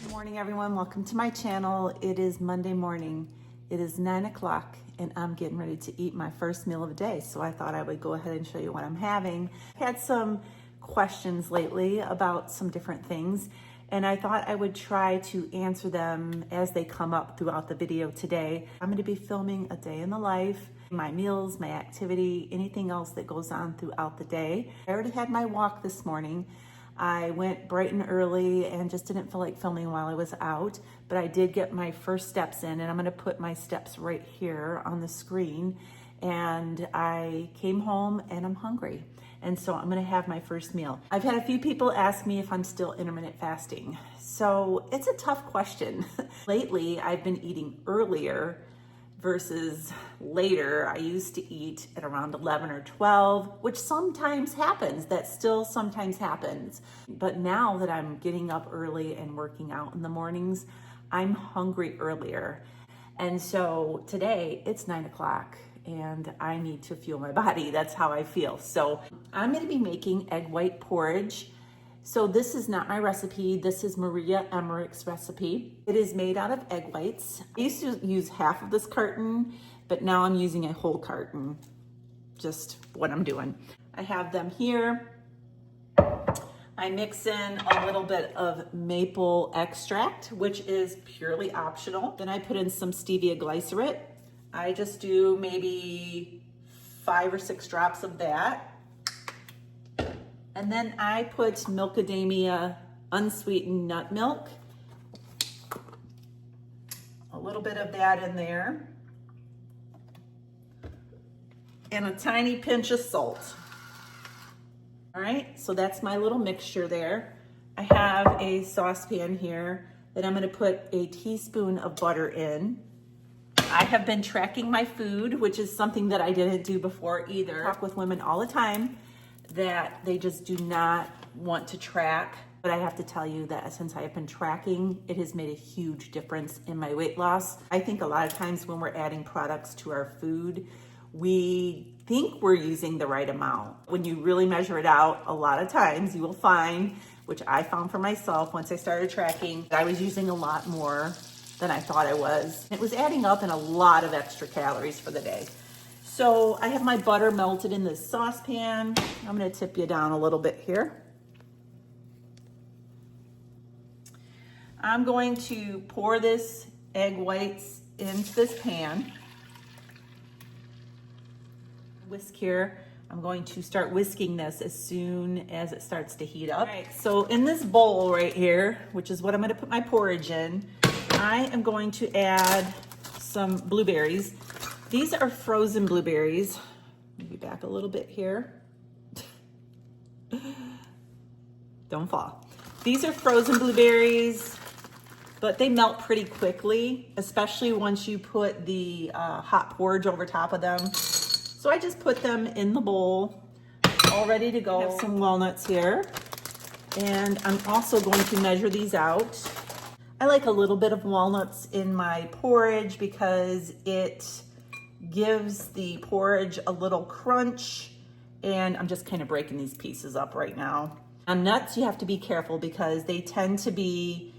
Good morning, everyone. Welcome to my channel. It is Monday morning. It is 9 o'clock and I'm getting ready to eat my first meal of the day. So I thought I would go ahead and show you what I'm having. I had some questions lately about some different things, and I thought I would try to answer them as they come up throughout the video today. I'm going to be filming a day in the life, my meals, my activity, anything else that goes on throughout the day. I already had my walk this morning. I went bright and early and just didn't feel like filming while I was out, but I did get my first steps in, and I'm gonna put my steps right here on the screen. And I came home and I'm hungry. And so I'm gonna have my first meal. I've had a few people ask me if I'm still intermittent fasting. So it's a tough question. Lately, I've been eating earlier versus later. I used to eat at around 11 or 12, which sometimes happens. That still sometimes happens. But now that I'm getting up early and working out in the mornings, I'm hungry earlier. And so today it's 9 o'clock and I need to fuel my body. That's how I feel. So I'm gonna be making egg white porridge. So this is not my recipe. This is Maria Emmerich's recipe. It is made out of egg whites. I used to use half of this carton, but now I'm using a whole carton. Just what I'm doing. I have them here. I mix in a little bit of maple extract, which is purely optional. Then I put in some stevia glycerate. I just do maybe 5 or 6 drops of that. And then I put macadamia unsweetened nut milk. A little bit of that in there. And a tiny pinch of salt. All right, so that's my little mixture there. I have a saucepan here that I'm gonna put a teaspoon of butter in. I have been tracking my food, which is something that I didn't do before either. I talk with women all the time that they just do not want to track. But I have to tell you that since I have been tracking, it has made a huge difference in my weight loss. I think a lot of times when we're adding products to our food, we think we're using the right amount. When you really measure it out, a lot of times you will find, which I found for myself once I started tracking, I was using a lot more than I thought I was. It was adding up in a lot of extra calories for the day. So I have my butter melted in this saucepan. I'm gonna tip you down a little bit here. I'm going to pour this egg whites into this pan. Whisk here. I'm going to start whisking this as soon as it starts to heat up. All right, so in this bowl right here, which is what I'm gonna put my porridge in, I am going to add some blueberries. These are frozen blueberries. Maybe back a little bit here. Don't fall. These are frozen blueberries, but they melt pretty quickly, especially once you put the hot porridge over top of them. So I just put them in the bowl, all ready to go. I have some walnuts here, and I'm also going to measure these out. I like a little bit of walnuts in my porridge because it gives the porridge a little crunch, and I'm just kind of breaking these pieces up right now. On nuts, you have to be careful because they tend to be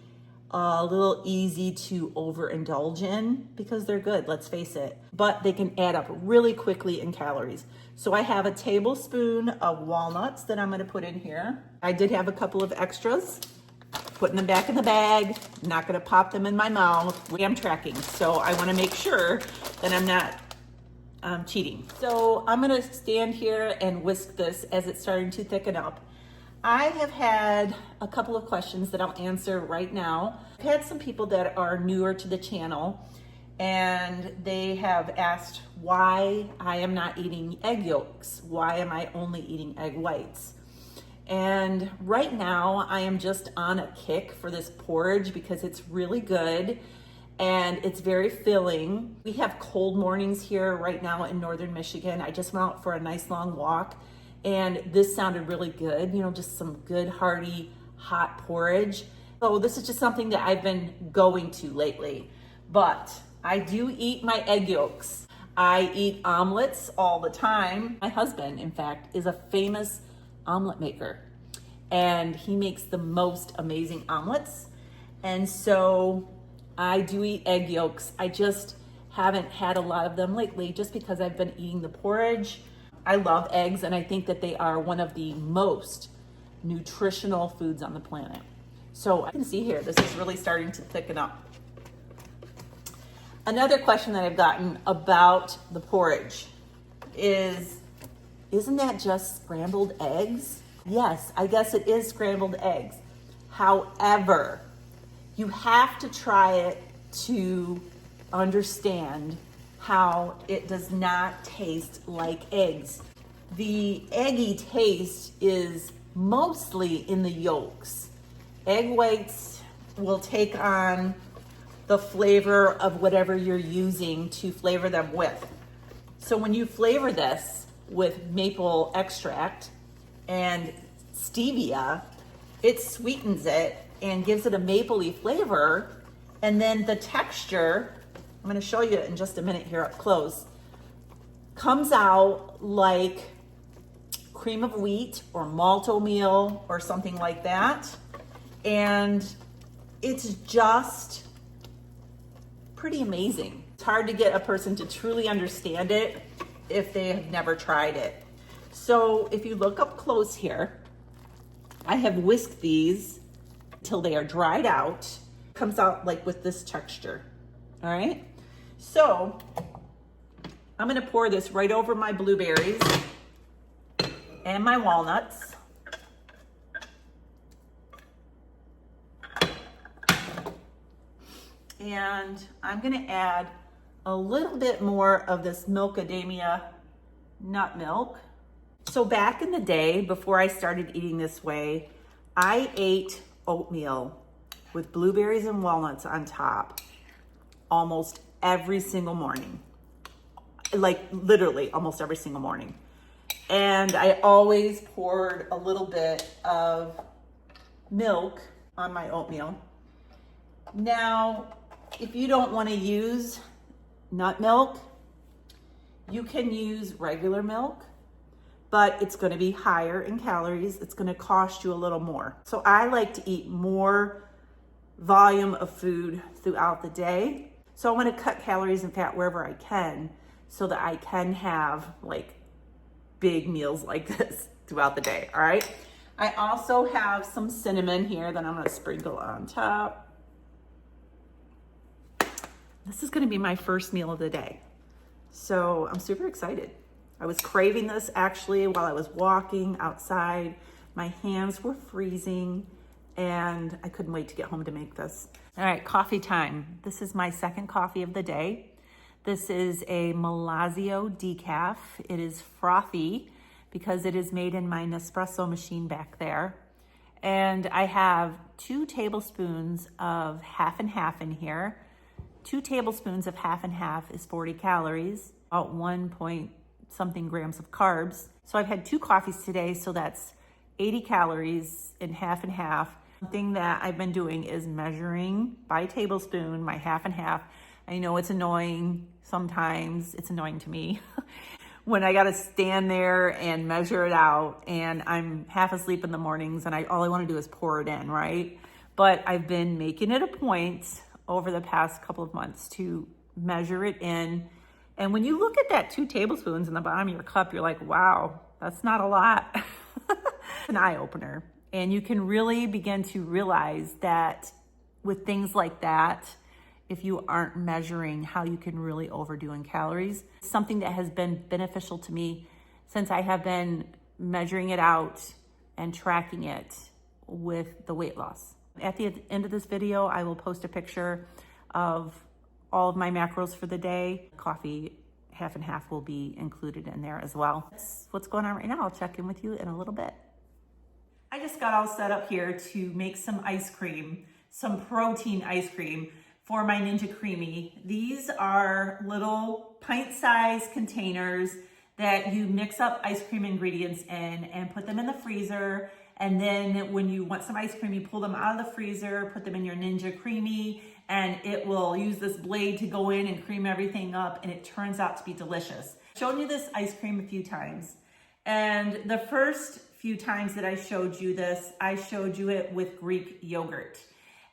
a little easy to overindulge in because they're good, let's face it, but they can add up really quickly in calories. So I have a tablespoon of walnuts that I'm gonna put in here. I did have a couple of extras, putting them back in the bag, not gonna pop them in my mouth. I'm tracking, so I wanna make sure that I'm not cheating. So I'm gonna stand here and whisk this as it's starting to thicken up. I have had a couple of questions that I'll answer right now. I've had some people that are newer to the channel, and they have asked why I am not eating egg yolks. Why am I only eating egg whites? And right now I am just on a kick for this porridge because it's really good and it's very filling. We have cold mornings here right now in northern Michigan. I just went out for a nice long walk and this sounded really good, you know, just some good hearty hot porridge. So this is just something that I've been going to lately, but I do eat my egg yolks. I eat omelets all the time. My husband, in fact, is a famous omelet maker, and he makes the most amazing omelets. And so I do eat egg yolks. I just haven't had a lot of them lately just because I've been eating the porridge. I love eggs, and I think that they are one of the most nutritional foods on the planet. So I can see here, this is really starting to thicken up. Another question that I've gotten about the porridge is, isn't that just scrambled eggs? Yes, I guess it is scrambled eggs. However, you have to try it to understand how it does not taste like eggs. The eggy taste is mostly in the yolks. Egg whites will take on the flavor of whatever you're using to flavor them with. So when you flavor this with maple extract and stevia, it sweetens it and gives it a mapley flavor. And then the texture, I'm gonna show you in just a minute here up close, comes out like cream of wheat or malt oatmeal or something like that. And it's just pretty amazing. It's hard to get a person to truly understand it if they have never tried it. So if you look up close here, I have whisked these till they are dried out. It comes out like with this texture, all right? So I'm gonna pour this right over my blueberries and my walnuts. And I'm gonna add a little bit more of this macadamia nut milk. So back in the day, before I started eating this way, I ate oatmeal with blueberries and walnuts on top almost every single morning. Like literally almost every single morning. And I always poured a little bit of milk on my oatmeal. Now, if you don't want to use nut milk, you can use regular milk, but it's going to be higher in calories. It's going to cost you a little more. So I like to eat more volume of food throughout the day. So I want to cut calories and fat wherever I can so that I can have like big meals like this throughout the day, all right? I also have some cinnamon here that I'm going to sprinkle on top. This is going to be my first meal of the day. So I'm super excited. I was craving this actually while I was walking outside. My hands were freezing and I couldn't wait to get home to make this. All right, coffee time. This is my second coffee of the day. This is a Malazio decaf. It is frothy because it is made in my Nespresso machine back there. And I have 2 tablespoons of half and half in here. 2 tablespoons of half and half is 40 calories, about 1 point something grams of carbs. So I've had 2 coffees today, so that's 80 calories in half and half. Something that I've been doing is measuring by tablespoon my half and half. I know it's annoying sometimes, it's annoying to me when I gotta stand there and measure it out and I'm half asleep in the mornings and all I wanna do is pour it in, right? But I've been making it a point over the past couple of months to measure it in. And when you look at that 2 tablespoons in the bottom of your cup, you're like, wow, that's not a lot. It's an eye opener. And you can really begin to realize that with things like that, if you aren't measuring, how you can really overdo in calories. Something that has been beneficial to me since I have been measuring it out and tracking it with the weight loss. At the end of this video, I will post a picture of all of my macros for the day. Coffee, half and half, will be included in there as well. That's what's going on right now. I'll check in with you in a little bit. I just got all set up here to make some ice cream, some protein ice cream for my Ninja Creamy. These are little pint-sized containers that you mix up ice cream ingredients in and put them in the freezer. And then when you want some ice cream, you pull them out of the freezer, put them in your Ninja Creamy, and it will use this blade to go in and cream everything up, and it turns out to be delicious. I've shown you this ice cream a few times, and the first few times that I showed you this, I showed you it with Greek yogurt.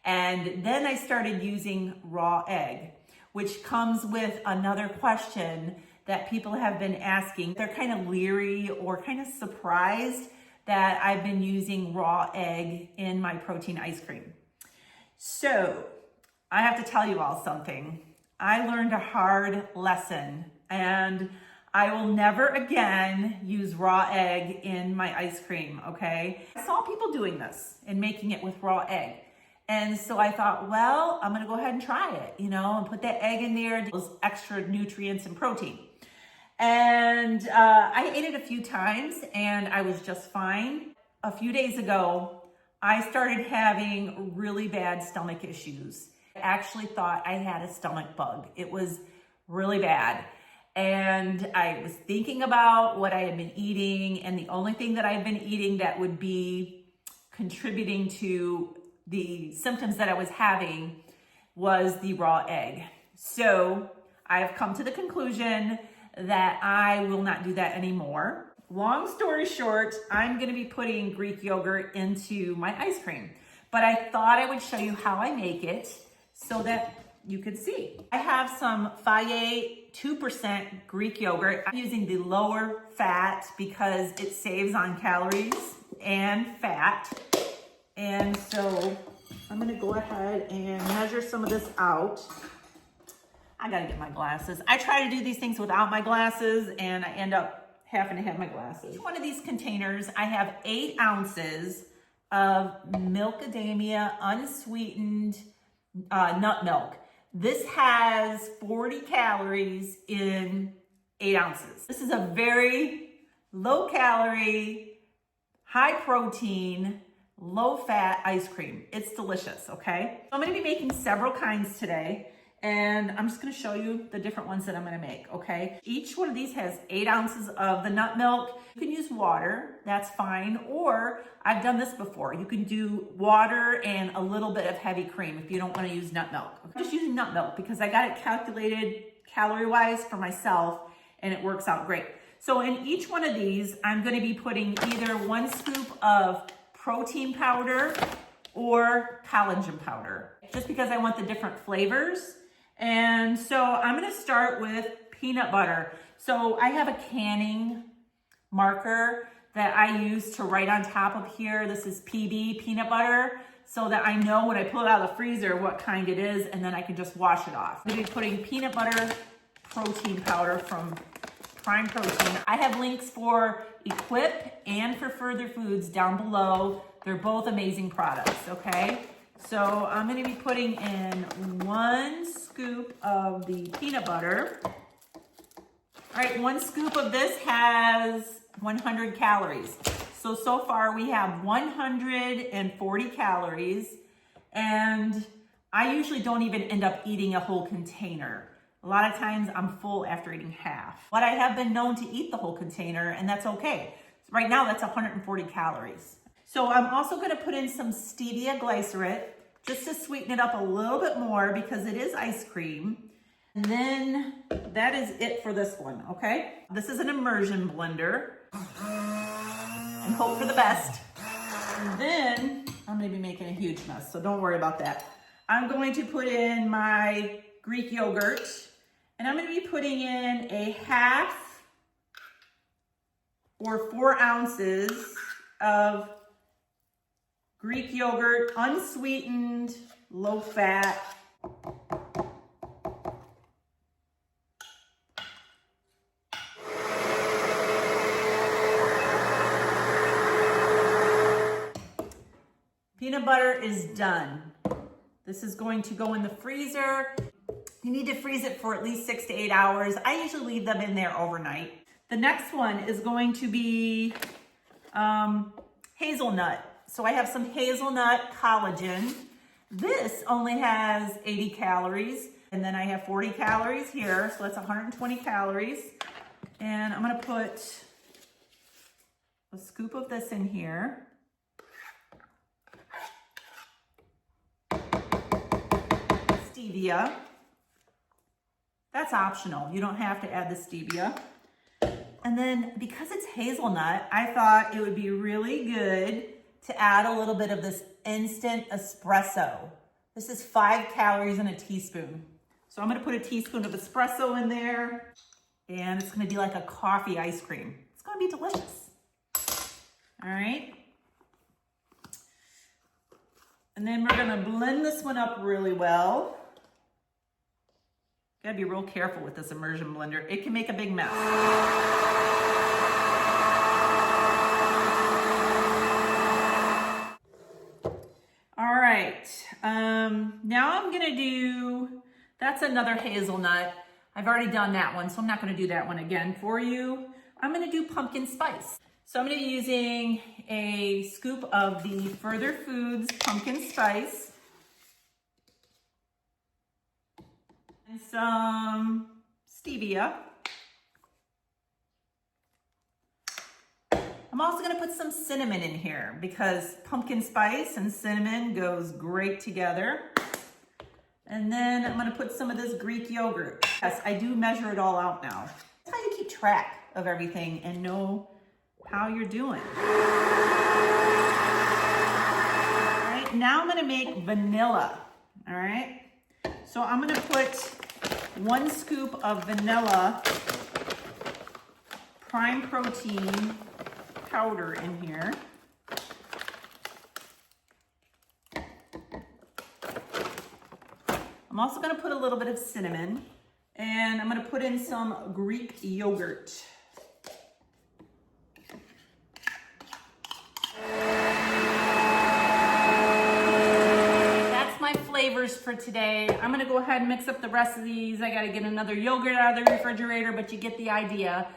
And then I started using raw egg, which comes with another question that people have been asking. They're kind of leery or kind of surprised that I've been using raw egg in my protein ice cream. So I have to tell you all something. I learned a hard lesson, and I will never again use raw egg in my ice cream, okay? I saw people doing this and making it with raw egg. And so I thought, well, I'm gonna go ahead and try it, you know, and put that egg in there, those extra nutrients and protein. And I ate it a few times and I was just fine. A few days ago, I started having really bad stomach issues. I actually thought I had a stomach bug. It was really bad. And I was thinking about what I had been eating, and the only thing that I've been eating that would be contributing to the symptoms that I was having was the raw egg. So I've come to the conclusion that I will not do that anymore. Long story short, I'm gonna be putting Greek yogurt into my ice cream, but I thought I would show you how I make it so that you could see. I have some Fage 2% Greek yogurt. I'm using the lower fat because it saves on calories and fat. And so I'm gonna go ahead and measure some of this out. I gotta get my glasses. I try to do these things without my glasses and I end up having to have my glasses. Each one of these containers, I have 8 ounces of Milkadamia unsweetened nut milk. This has 40 calories in 8 ounces. This is a very low calorie, high protein, low fat ice cream. It's delicious, okay? So I'm gonna be making several kinds today, and I'm just gonna show you the different ones that I'm gonna make, okay? Each one of these has 8 ounces of the nut milk. You can use water, that's fine, or I've done this before. You can do water and a little bit of heavy cream if you don't wanna use nut milk. I'm just using nut milk because I got it calculated calorie-wise for myself, and it works out great. So in each one of these, I'm gonna be putting either 1 scoop of protein powder or collagen powder, just because I want the different flavors. And so I'm gonna start with peanut butter. So I have a canning marker that I use to write on top of here. This is PB peanut butter, so that I know when I pull it out of the freezer what kind it is, and then I can just wash it off. I'm gonna be putting peanut butter protein powder from Prime Protein. I have links for Equip and for Further Foods down below. They're both amazing products, okay? So I'm gonna be putting in 1 scoop of the peanut butter. All right, 1 scoop of this has 100 calories. So far we have 140 calories, and I usually don't even end up eating a whole container. A lot of times I'm full after eating half. But I have been known to eat the whole container, and that's okay. Right now that's 140 calories. So I'm also gonna put in some stevia glycerate just to sweeten it up a little bit more because it is ice cream. And then that is it for this one, okay? This is an immersion blender. And hope for the best. And then I'm gonna be making a huge mess, so don't worry about that. I'm going to put in my Greek yogurt, and I'm gonna be putting in a half or 4 ounces of Greek yogurt, unsweetened, low fat. Peanut butter is done. This is going to go in the freezer. You need to freeze it for at least 6 to 8 hours. I usually leave them in there overnight. The next one is going to be hazelnut. So I have some hazelnut collagen. This only has 80 calories, and then I have 40 calories here, so that's 120 calories. And I'm gonna put a scoop of this in here. Stevia. That's optional. You don't have to add the stevia. And then because it's hazelnut, I thought it would be really good to add a little bit of this instant espresso. This is 5 calories in a teaspoon. So I'm gonna put a teaspoon of espresso in there, and it's gonna be like a coffee ice cream. It's gonna be delicious. All right. And then we're gonna blend this one up really well. Gotta be real careful with this immersion blender. It can make a big mess. All right, now I'm gonna do, that's another hazelnut. I've already done that one, so I'm not gonna do that one again for you. I'm gonna do pumpkin spice. So I'm gonna be using a scoop of the Further Foods pumpkin spice and some stevia. I'm also gonna put some cinnamon in here because pumpkin spice and cinnamon goes great together. And then I'm gonna put some of this Greek yogurt. Yes, I do measure it all out now. That's how you keep track of everything and know how you're doing. All right, now I'm gonna make vanilla, all right? So I'm gonna put 1 scoop of vanilla prime protein powder in here. I'm also gonna put a little bit of cinnamon, and I'm gonna put in some Greek yogurt. That's my flavors for today. I'm gonna go ahead and mix up the rest of these. I gotta get another yogurt out of the refrigerator, but you get the idea.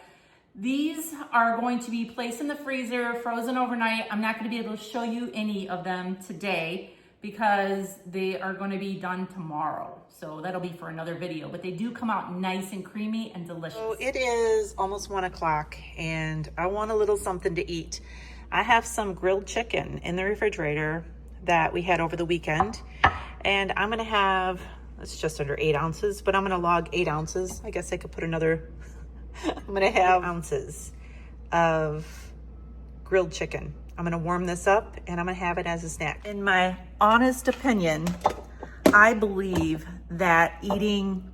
These are going to be placed in the freezer, frozen overnight. I'm not gonna be able to show you any of them today because they are gonna be done tomorrow. So that'll be for another video, but they do come out nice and creamy and delicious. So it is almost 1 o'clock and I want a little something to eat. I have some grilled chicken in the refrigerator that we had over the weekend. And I'm gonna have, it's just under 8 ounces, but I'm gonna log 8 ounces. I guess I could put another, I'm gonna have ounces of grilled chicken. I'm gonna warm this up and I'm gonna have it as a snack. In my honest opinion, I believe that eating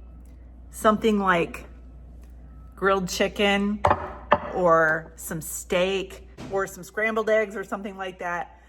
something like grilled chicken or some steak or some scrambled eggs or something like that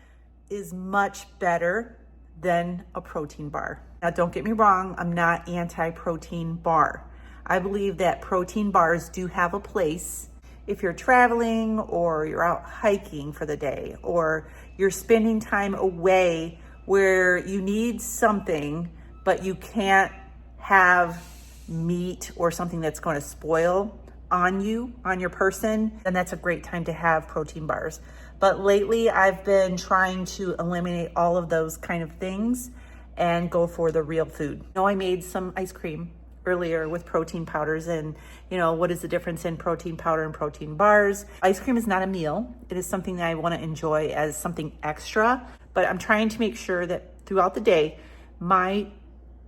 is much better than a protein bar. Now, don't get me wrong, I'm not anti-protein bar. I believe that protein bars do have a place if you're traveling or you're out hiking for the day or you're spending time away where you need something, but you can't have meat or something that's going to spoil on you, on your person, then that's a great time to have protein bars. But lately I've been trying to eliminate all of those kind of things and go for the real food. You know, I made some ice cream earlier with protein powders, and you know, what is the difference in protein powder and protein bars? Ice cream is not a meal. It is something that I want to enjoy as something extra, but I'm trying to make sure that throughout the day, my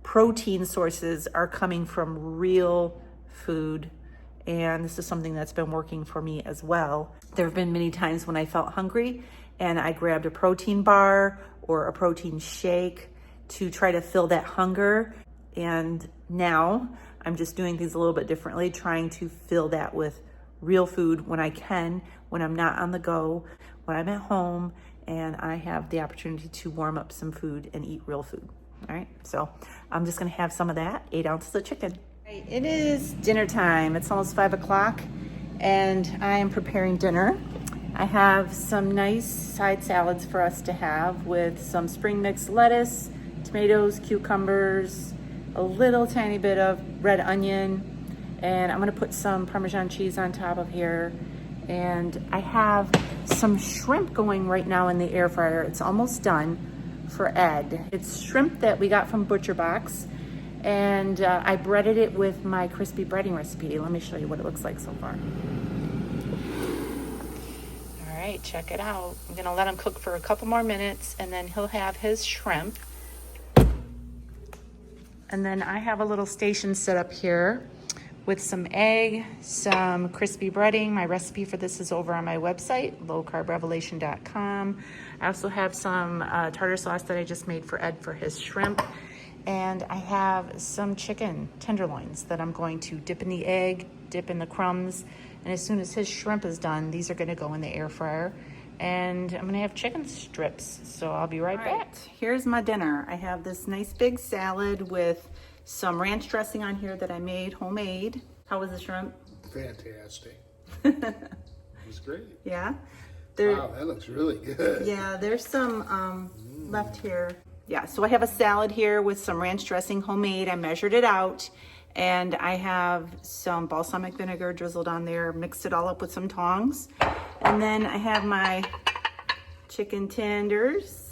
protein sources are coming from real food. And this is something that's been working for me as well. There have been many times when I felt hungry and I grabbed a protein bar or a protein shake to try to fill that hunger. And now I'm just doing things a little bit differently, trying to fill that with real food when I can, when I'm not on the go, when I'm at home and I have the opportunity to warm up some food and eat real food. All right, so I'm just gonna have some of that, 8 ounces of chicken. It is dinner time. It's almost 5 o'clock and I am preparing dinner. I have some nice side salads for us to have with some spring mix lettuce, tomatoes, cucumbers, a little tiny bit of red onion, and I'm gonna put some Parmesan cheese on top of here. And I have some shrimp going right now in the air fryer. It's almost done for Ed. It's shrimp that we got from Butcher Box, and I breaded it with my crispy breading recipe. Let me show you what it looks like so far. All right, check it out. I'm gonna let him cook for a couple more minutes and then he'll have his shrimp. And then I have a little station set up here with some egg, some crispy breading. My recipe for this is over on my website, lowcarbrevelation.com. I also have some tartar sauce that I just made for Ed for his shrimp. And I have some chicken tenderloins that I'm going to dip in the egg, dip in the crumbs. And as soon as his shrimp is done, these are gonna go in the air fryer. And I'm gonna have chicken strips. So I'll be right back. Here's my dinner. I have this nice big salad with some ranch dressing on here that I made homemade. How was the shrimp? Fantastic. It was great. Yeah. Wow, that looks really good. Yeah, there's some left here. Yeah, so I have a salad here with some ranch dressing, homemade. I measured it out, and I have some balsamic vinegar drizzled on there, mixed it all up with some tongs. And then I have my chicken tenders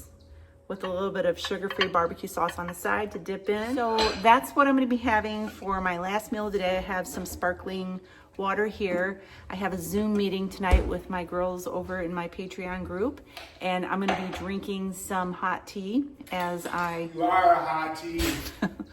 with a little bit of sugar-free barbecue sauce on the side to dip in. So that's what I'm gonna be having for my last meal today. I have some sparkling water here. I have a Zoom meeting tonight with my girls over in my Patreon group, and I'm gonna be drinking some hot tea as I... You are a hot tea.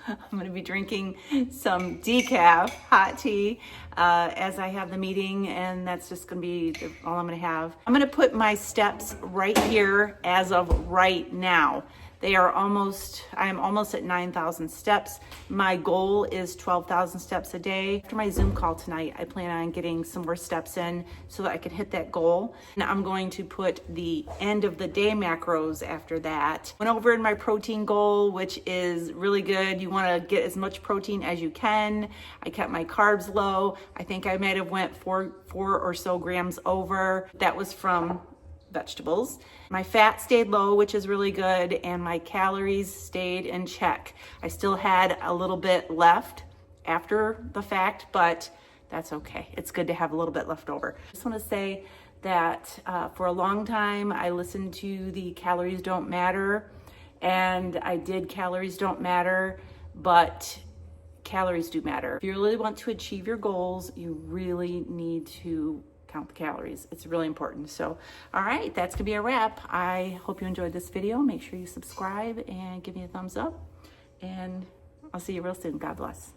I'm gonna be drinking some decaf hot tea as I have the meeting, and that's just gonna be all I'm gonna have. I'm gonna put my steps right here as of right now. They are I am almost at 9,000 steps. My goal is 12,000 steps a day. After my Zoom call tonight, I plan on getting some more steps in so that I can hit that goal. And I'm going to put the end of the day macros after that. Went over in my protein goal, which is really good. You wanna get as much protein as you can. I kept my carbs low. I think I might have went four or so grams over. That was from vegetables. My fat stayed low, which is really good, and my calories stayed in check. I still had a little bit left after the fact, but that's okay. It's good to have a little bit left over. I just want to say that for a long time, I listened to the calories don't matter, and I did calories don't matter, but calories do matter. If you really want to achieve your goals, you really need to count the calories. It's really important. So, all right, that's gonna be a wrap. I hope you enjoyed this video. Make sure you subscribe and give me a thumbs up, and I'll see you real soon. God bless.